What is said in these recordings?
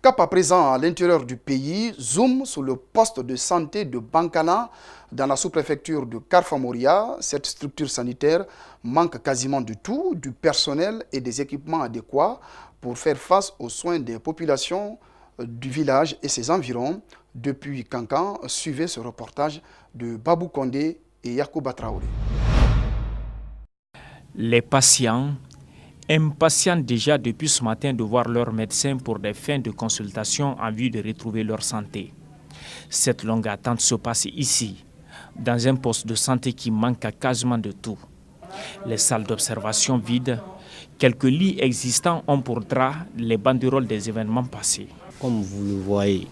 Cap à présent à l'intérieur du pays, zoom sur le poste de santé de Bankana dans la sous-préfecture de Karfamoria. Cette structure sanitaire manque quasiment de tout, du personnel et des équipements adéquats pour faire face aux soins des populations du village et ses environs. Depuis Kankan, suivez ce reportage de Babou Kondé et Yacouba Traoré. Les patients impatients déjà depuis ce matin de voir leur médecin pour des fins de consultation en vue de retrouver leur santé. Cette longue attente se passe ici, dans un poste de santé qui manque quasiment de tout. Les salles d'observation vides, quelques lits existants ont pour drap les banderoles des événements passés. Comme vous le voyez,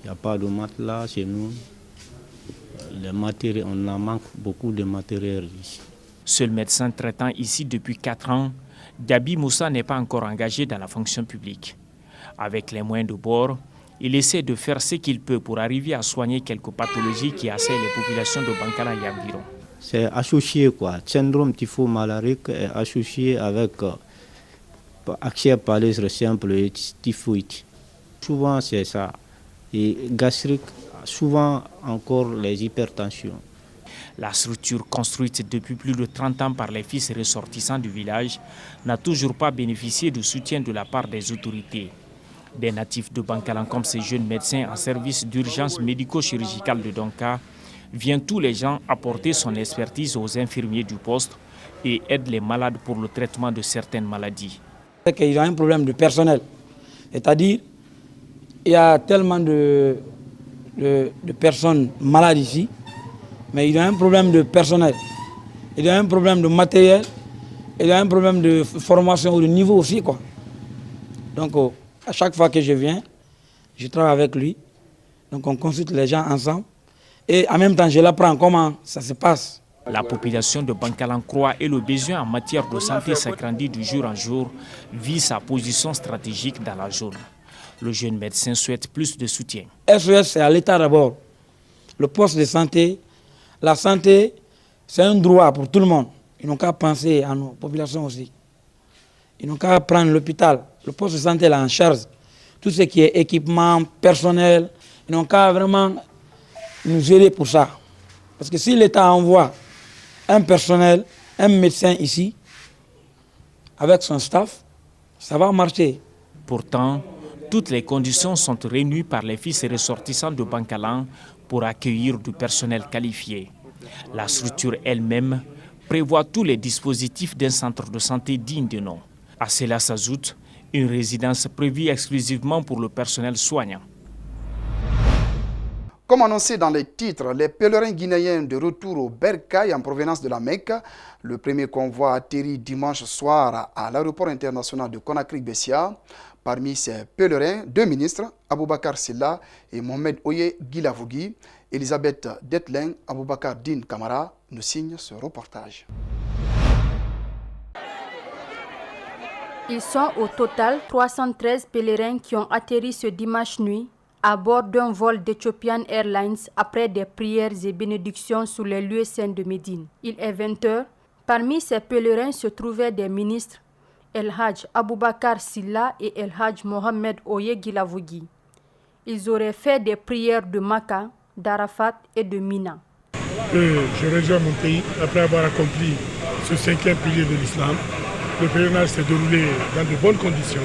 il n'y a pas de matelas chez nous. Les matériels, on en manque beaucoup de matériel ici. Seul médecin traitant ici depuis 4 ans, Dabi Moussa n'est pas encore engagé dans la fonction publique. Avec les moyens de bord, il essaie de faire ce qu'il peut pour arriver à soigner quelques pathologies qui assaillent les populations de Bankana et environ. C'est associé quoi. Syndrome typho-malarique est associé avec accès palais simple et typhoïde. Souvent c'est ça. Et gastrique, souvent encore les hypertensions. La structure construite depuis plus de 30 ans par les fils ressortissants du village n'a toujours pas bénéficié du soutien de la part des autorités. Des natifs de Bankalan comme ces jeunes médecins en service d'urgence médico-chirurgicale de Donka viennent tous les gens apporter son expertise aux infirmiers du poste et aident les malades pour le traitement de certaines maladies. Il y a un problème de personnel, c'est-à-dire il y a tellement de personnes malades ici, mais il y a un problème de personnel, il y a un problème de matériel, il y a un problème de formation ou de niveau aussi, quoi. Donc à chaque fois que je viens, je travaille avec lui, donc on consulte les gens ensemble et en même temps je l'apprends comment ça se passe. La population de Bankalan croit et le besoin en matière de santé s'agrandit de jour en jour, vit sa position stratégique dans la zone. Le jeune médecin souhaite plus de soutien. SOS, c'est à l'État d'abord. Le poste de santé, la santé, c'est un droit pour tout le monde. Ils n'ont qu'à penser à nos populations aussi. Ils n'ont qu'à prendre l'hôpital. Le poste de santé là en charge. Tout ce qui est équipement, personnel, ils n'ont qu'à vraiment nous aider pour ça. Parce que si l'État envoie un personnel, un médecin ici, avec son staff, ça va marcher. Pourtant, toutes les conditions sont réunies par les fils ressortissants de Bankalan pour accueillir du personnel qualifié. La structure elle-même prévoit tous les dispositifs d'un centre de santé digne de nom. À cela s'ajoute une résidence prévue exclusivement pour le personnel soignant. Comme annoncé dans les titres, les pèlerins guinéens de retour au Bercail en provenance de la Mecque. Le premier convoi atterrit dimanche soir à l'aéroport international de Conakry-Bessia. Parmi ces pèlerins, 2 ministres, Aboubakar Silla et Mohamed Oye Guilavogui. Elisabeth Detlen, Aboubakar Din Kamara nous signent ce reportage. Ils sont au total 313 pèlerins qui ont atterri ce dimanche nuit à bord d'un vol d'Ethiopian Airlines après des prières et bénédictions sur les lieux saints de Médine. Il est 20 h. Parmi ces pèlerins se trouvaient des ministres, El Hadj Aboubakar Silla et El Hadj Mohamed Oye Guilavogui. Ils auraient fait des prières de Makkah, d'Arafat et de Mina. Je rejoins mon pays après avoir accompli ce 5e pilier de l'islam. Le pèlerinage s'est déroulé dans de bonnes conditions.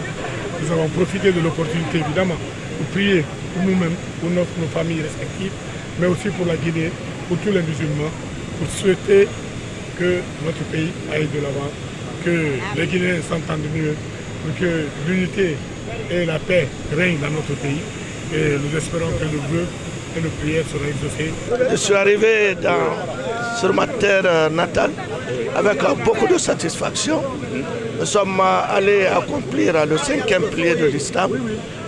Nous avons profité de l'opportunité évidemment pour prier pour nous-mêmes, pour nos familles respectives, mais aussi pour la Guinée, pour tous les musulmans, pour souhaiter que notre pays aille de l'avant, que les Guinéens s'entendent mieux, pour que l'unité et la paix règnent dans notre pays. Et nous espérons que le vœu et le prière seront exaucés. Je suis arrivé sur ma terre natale avec beaucoup de satisfaction. Nous sommes allés accomplir le 5e pilier de l'islam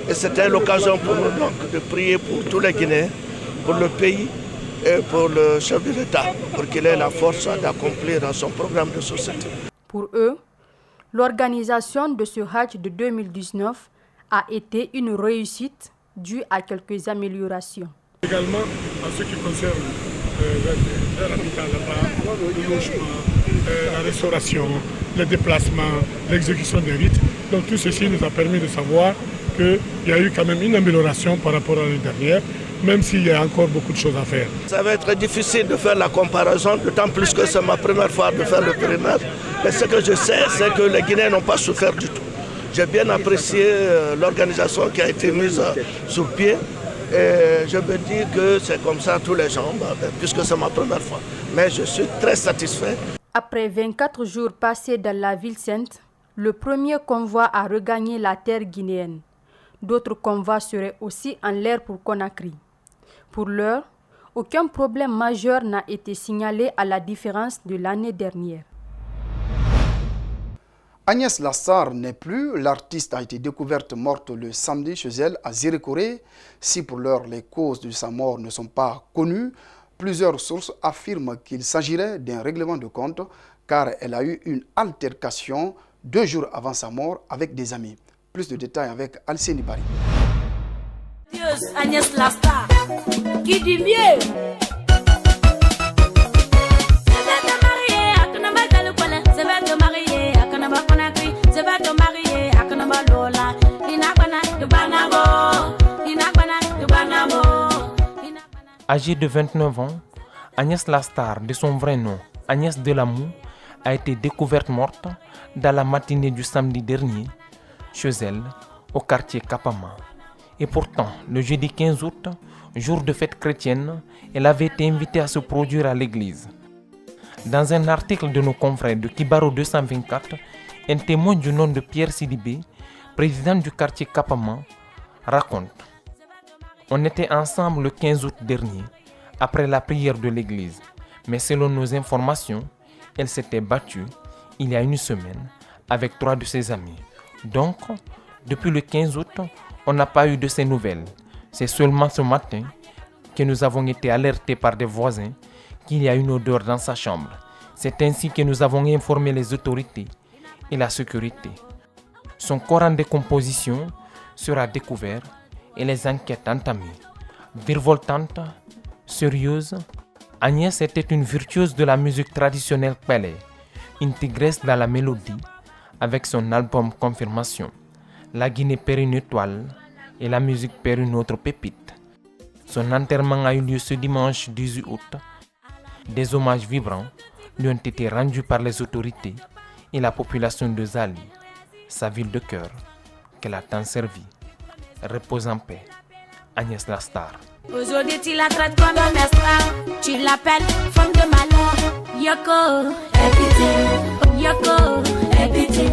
et c'était l'occasion pour nous donc de prier pour tous les Guinéens, pour le pays et pour le chef de l'État, pour qu'il ait la force d'accomplir son programme de société. Pour eux, l'organisation de ce Hajj de 2019 a été une réussite due à quelques améliorations. Également, en ce qui concerne l'habitat là-bas, le logement, la restauration, les déplacements, l'exécution des rites. Donc tout ceci nous a permis de savoir qu'il y a eu quand même une amélioration par rapport à l'année dernière, même s'il y a encore beaucoup de choses à faire. Ça va être difficile de faire la comparaison, d'autant plus que c'est ma première fois de faire le pèlerinage. Mais ce que je sais, c'est que les Guinéens n'ont pas souffert du tout. J'ai bien apprécié l'organisation qui a été mise sur pied. Et je me dis que c'est comme ça tous les gens, puisque c'est ma première fois. Mais je suis très satisfait. Après 24 jours passés dans la ville sainte, le premier convoi a regagné la terre guinéenne. D'autres convois seraient aussi en l'air pour Conakry. Pour l'heure, aucun problème majeur n'a été signalé à la différence de l'année dernière. Agnès Lastar n'est plus. L'artiste a été découverte morte le samedi chez elle à Zérékoré. Si pour l'heure les causes de sa mort ne sont pas connues, plusieurs sources affirment qu'il s'agirait d'un règlement de compte car elle a eu une altercation 2 jours avant sa mort avec des amis. Plus de détails avec Alcénie Bari. Agnès Lastar, qui dit mieux. Âgée de 29 ans, Agnès Lastar, de son vrai nom, Agnès Delamou, a été découverte morte dans la matinée du samedi dernier, chez elle, au quartier Kapama. Et pourtant, le jeudi 15 août, jour de fête chrétienne, elle avait été invitée à se produire à l'église. Dans un article de nos confrères de Kibaro 224, un témoin du nom de Pierre Sidibé, président du quartier Kapama, raconte: on était ensemble le 15 août dernier, après la prière de l'église. Mais selon nos informations, elle s'était battue, il y a une semaine, avec 3 de ses amis. Donc, depuis le 15 août, on n'a pas eu de ses nouvelles. C'est seulement ce matin que nous avons été alertés par des voisins qu'il y a une odeur dans sa chambre. C'est ainsi que nous avons informé les autorités et la sécurité. Son corps en décomposition sera découvert et les enquêtes entamées. Virevoltante, sérieuse, Agnès était une virtuose de la musique traditionnelle Pelé, une tigresse dans la mélodie, avec son album Confirmation. La Guinée perd une étoile et la musique perd une autre pépite. Son enterrement a eu lieu ce dimanche 18 août. Des hommages vibrants lui ont été rendus par les autorités et la population de Zali, sa ville de cœur, qu'elle a tant servi. Repose en paix, Agnès Lastar. Aujourd'hui tu la traites comme un esclave, tu l'appelles femme de malheur. Yoko, épité, Yoko, épité.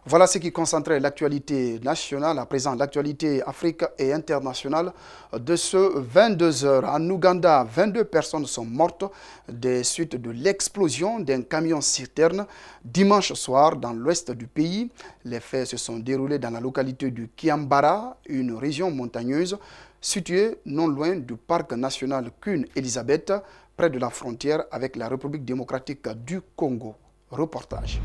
Voilà ce qui concentrait l'actualité nationale. À présent, l'actualité Afrique et internationale de ce 22h. En Ouganda, 22 personnes sont mortes des suites de l'explosion d'un camion citerne dimanche soir dans l'ouest du pays. Les faits se sont déroulés dans la localité du Kiambara, une région montagneuse située non loin du parc national Queen Elizabeth, près de la frontière avec la République démocratique du Congo. Reportage.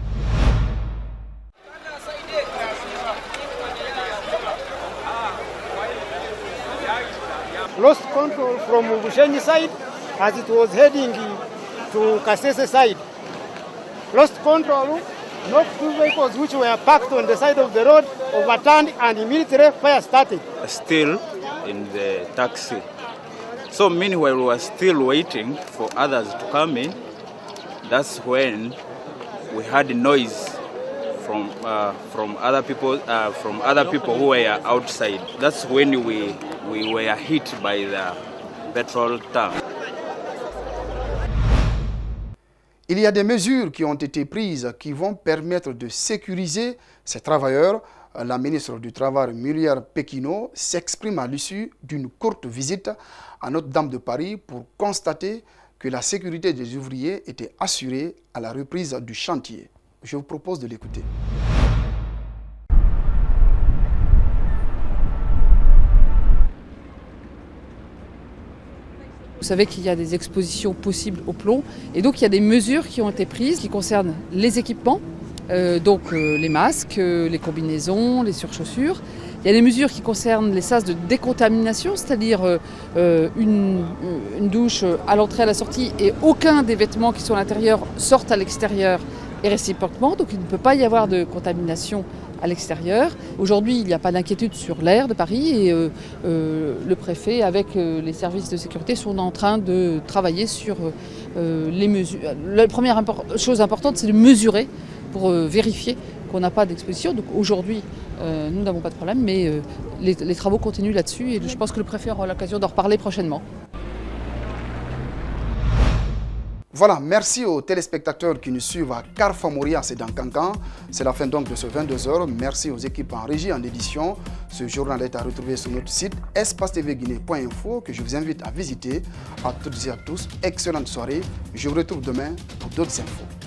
Lost control from Bushenyi side as it was heading to Kasese side. Lost control, no 2 vehicles which were parked on the side of the road overturned and immediately fire started. Still in the taxi. So meanwhile we were still waiting for others to come in. That's when we heard noise from other people who were outside. That's when we were hit by the petrol tank. Il y a des mesures qui ont été prises qui vont permettre de sécuriser ces travailleurs. La ministre du Travail, Muriel Pékino, s'exprime à l'issue d'une courte visite à Notre-Dame de Paris pour constater que la sécurité des ouvriers était assurée à la reprise du chantier. Je vous propose de l'écouter. Vous savez qu'il y a des expositions possibles au plomb et donc il y a des mesures qui ont été prises qui concernent les équipements, les masques, les combinaisons, les surchaussures. Il y a des mesures qui concernent les sas de décontamination, c'est-à-dire une douche à l'entrée et à la sortie et aucun des vêtements qui sont à l'intérieur sortent à l'extérieur et réciproquement, donc il ne peut pas y avoir de contamination à l'extérieur. Aujourd'hui, il n'y a pas d'inquiétude sur l'air de Paris et le préfet avec les services de sécurité sont en train de travailler sur les mesures. La première chose importante, c'est de mesurer pour vérifier qu'on n'a pas d'exposition. Donc aujourd'hui, nous n'avons pas de problème, mais les travaux continuent là-dessus et je pense que le préfet aura l'occasion d'en reparler prochainement. Voilà, merci aux téléspectateurs qui nous suivent à Carrefour Moria, c'est dans Cancan. C'est la fin donc de ce 22h. Merci aux équipes en régie, en édition. Ce journal est à retrouver sur notre site espacetvguinée.info que je vous invite à visiter. À toutes et à tous, excellente soirée. Je vous retrouve demain pour d'autres infos.